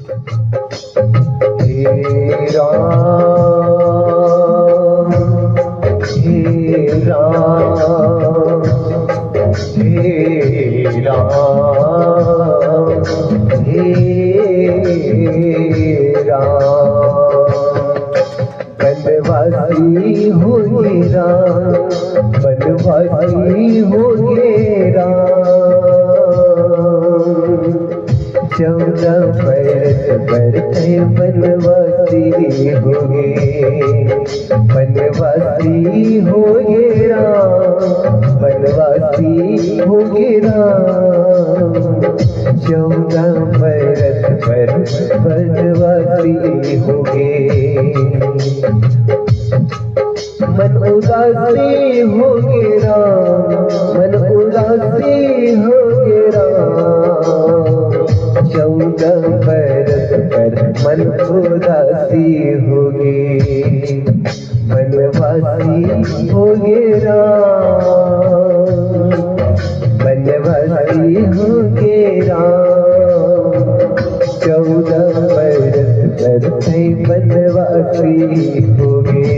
हे राम हे राम हे राम हे राम। बनवासी हो ये राम, बनवासी हो ये राम। 14 बरस बरसे बनवासी होगे, बनवासी होगे राम, बनवासी होगे राम। 14 बरस बनवासी होगे। मन उदासी होगे राम, मन उदासी होगे राम। 14 बरस मन उदासी होगे, बनवासी होगे राम, बनवासी होगे राम। 14 बरस बनवासी होगे,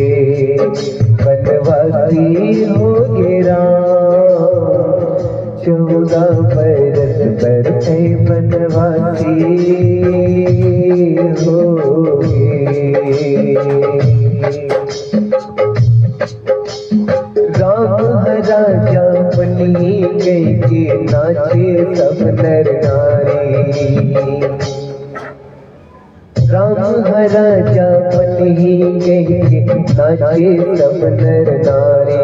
बनवासी होगे राम। 14 बरस बनवासी होगे। राम राजा बनी गई के नाचे सब नर नारी। राम राजा बनी गई के नाचे सब नर नारी।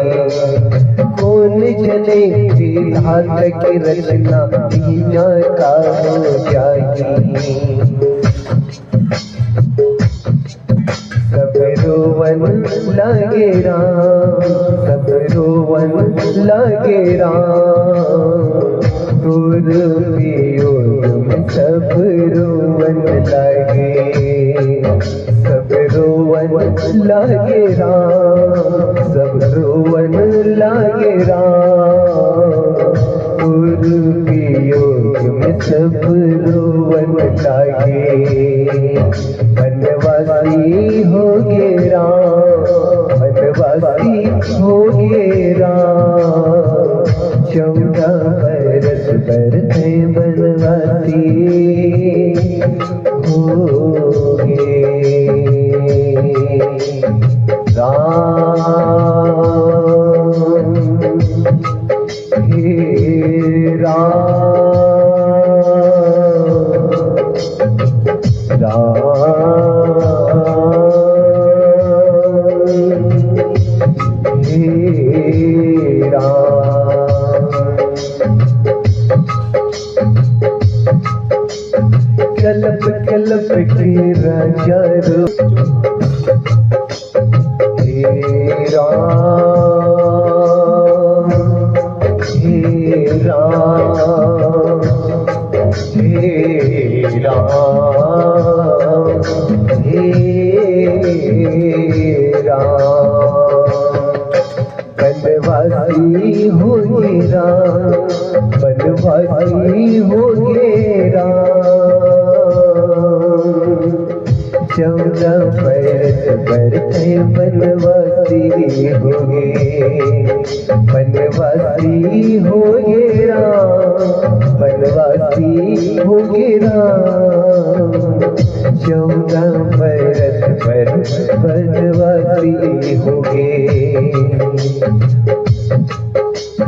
कौन जने विधात की रचना दीना का हो जाएगी। सब रोवन लागे राम, सब रोवन लागे राम। दूर वियोग में सब रोवन लागे, सब रोवन लागे राम, सब रोवन लागे राम। दूर वियोग में सब रोवन लागे। बनवासी होगे राम, बनवासी होगे राम। 14 बरस बनवासी होगे राम हे राम हे राम। कल्प कल्प के राजा हे राम हे राम हे राम हे राम। बनवासी होगे राम, बनवासी होगे राम। 14 बरस बनवासी होगे, बनवासी होगे राम, बनवासी होगे राम। 14 बरस बनवासी होगे।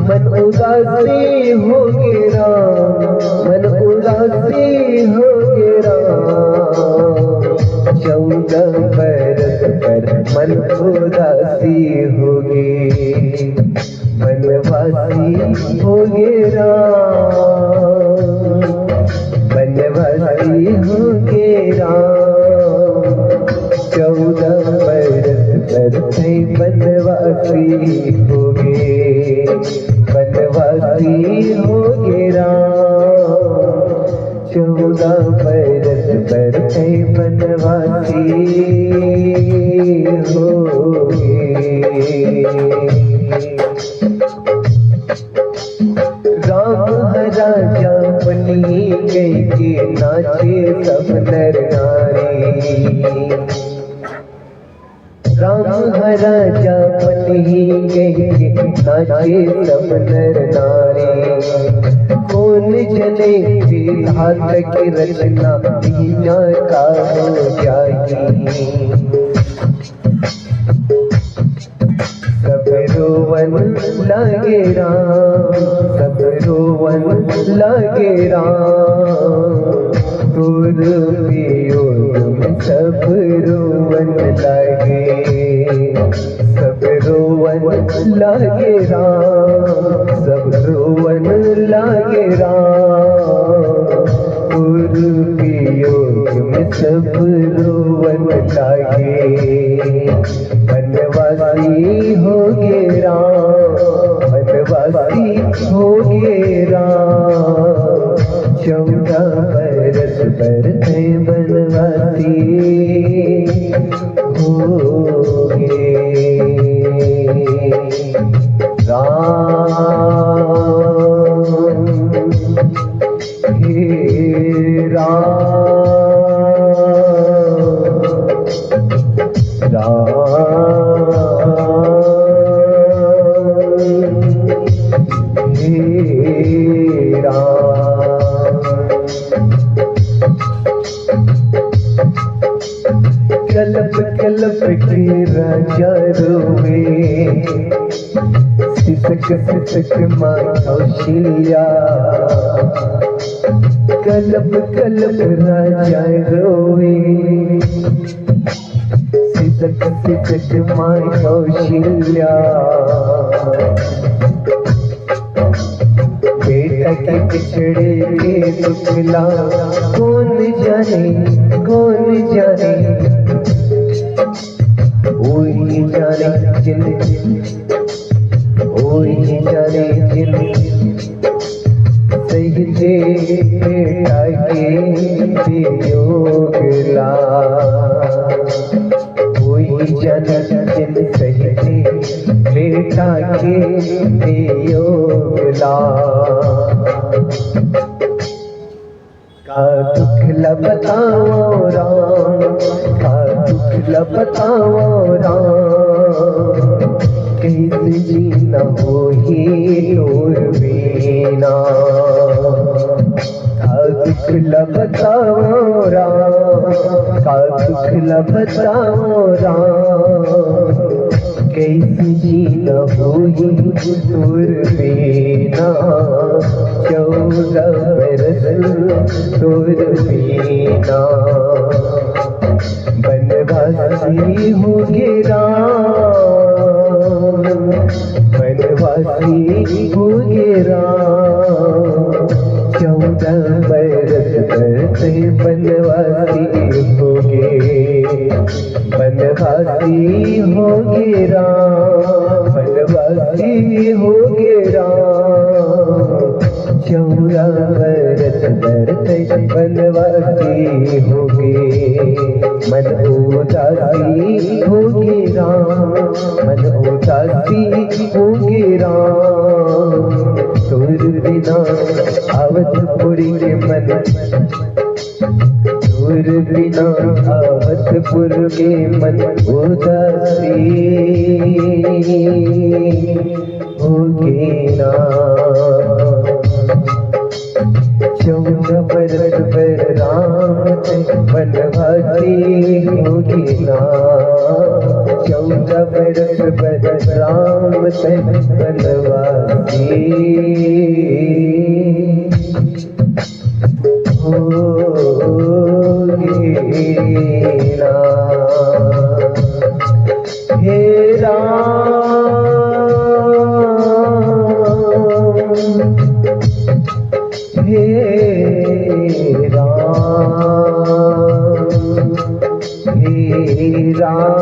मन उदासी होगे राम, मन उदासी होगे राम। 14 बरस मन उदासी होगे, बनवासी होगे राम, बनवासी होगे राम। 14 बरस बनवासी होगे, बनवासी होगे राम। 14 बरस बनवासी होगे। राम राजा बनी गई के नाचे सब नर नारी। राम हरा जापन ही कहे नाचे सब नर नारी। कौन जने विधात की रचना दीना का हो जाए। सब रोवन लागे राम, सब रोवन लागे राम। तुर वियोग में सब रोवन लागे, सब रोवन लागे राम, सब रोवन लागे राम। तुर वियोग में सब रोवन लागे। बनवासी होगे राम, बनवासी होगे राम। 14 बरस पर थे बनवासी होगे राम। हे राम, हे राम। कल्प कल्प के राजा रोवे, सिसक सिसक माँ कौशल्या। कल्प कल्प राजा रोवे, सिसक सिसक माँ कौशल्या। बेटा के पिछड़े के दुखला कौन जाने, कौन जाने। वही जाने जिन, वही जाने जिन सहजे बेटा के वियोगला। वही जाने जिन सहजे बेटा के वियोगला। का दुख बताओ राम, का दुख बताओ राम। कैसे जीना हो ही तोर बिना। का दुख बताओ राम, का दुख बताओ राम। कैसे जीना हो ही तोर बिना। 14 बरस तोर बिना। बनवासी होगे राम, बनवासी होगे राम। 14 बरस बरसे बनवासी होगे, बनवासी होगे राम, बनवासी होगे राम। 14 बरस बरसे बनवासी होगे। मन उदासी होगे राम, मन उदासी होगे राम। तोर बिना अवधपुरी के मन, तोर बिना अवधपुर के मन उदासी होगे राम। 14 बरस पर राम से बनवासी होगे राम। 14 बरस पर राम से बनवासी होगे राम। हे राम, हे राम, हे राम।